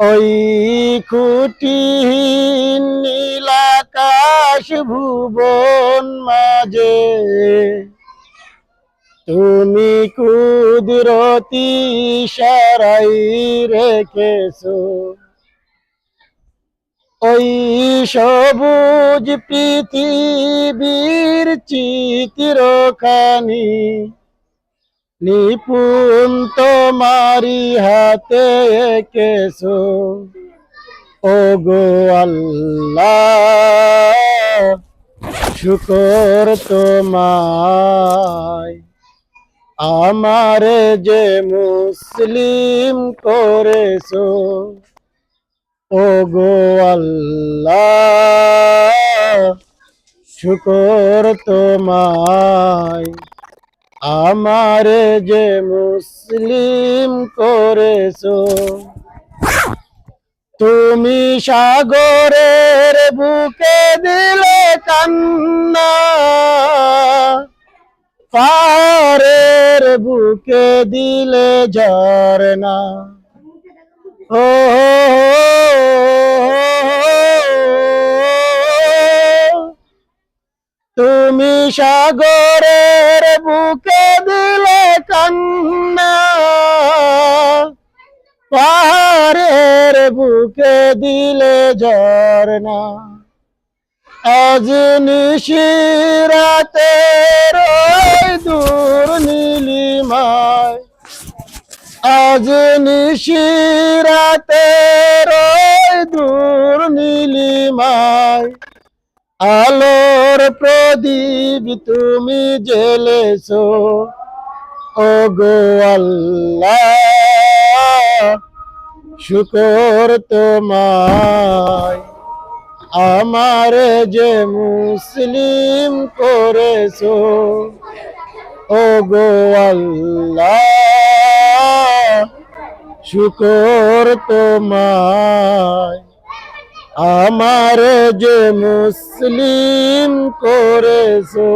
ওই খুঁটিহীন নীলাকাশ ভুবন মাঝে তুমি কুদরতি ইশারায় রেখেছো ওই সবুজ পৃথিবীর চিত্রখানি নিপুণ তোমারি হাতে এঁকেছো ও গো আল্লাহ শুকর তোমায় আমারে যে মুসলিম করেছো ও গো আল্লাহ শুকর তোমায় আমারে যে মুসলিম করেছো তুমি সাগরের বুকে দিলে কান্না পাহাড়ের বুকে দিলে ঝরনা ও তুমি সাগরের বুকে দিলে কান্না পাহাড়ের বুকে দিলে ঝরনা আজ নিশিরাতের ওই দূর নীলিমায় আজ নিশিরাতের ওই দূর নীলিমায় আলোর প্রদীপ তুমি জ্বেলেছো ও গো আল্লাহ শুকর তোমায় আমারে যে মুসলিম করেছো ও গো আল্লাহ শুকর তোমায় আমারে যে মুসলিম করেছো।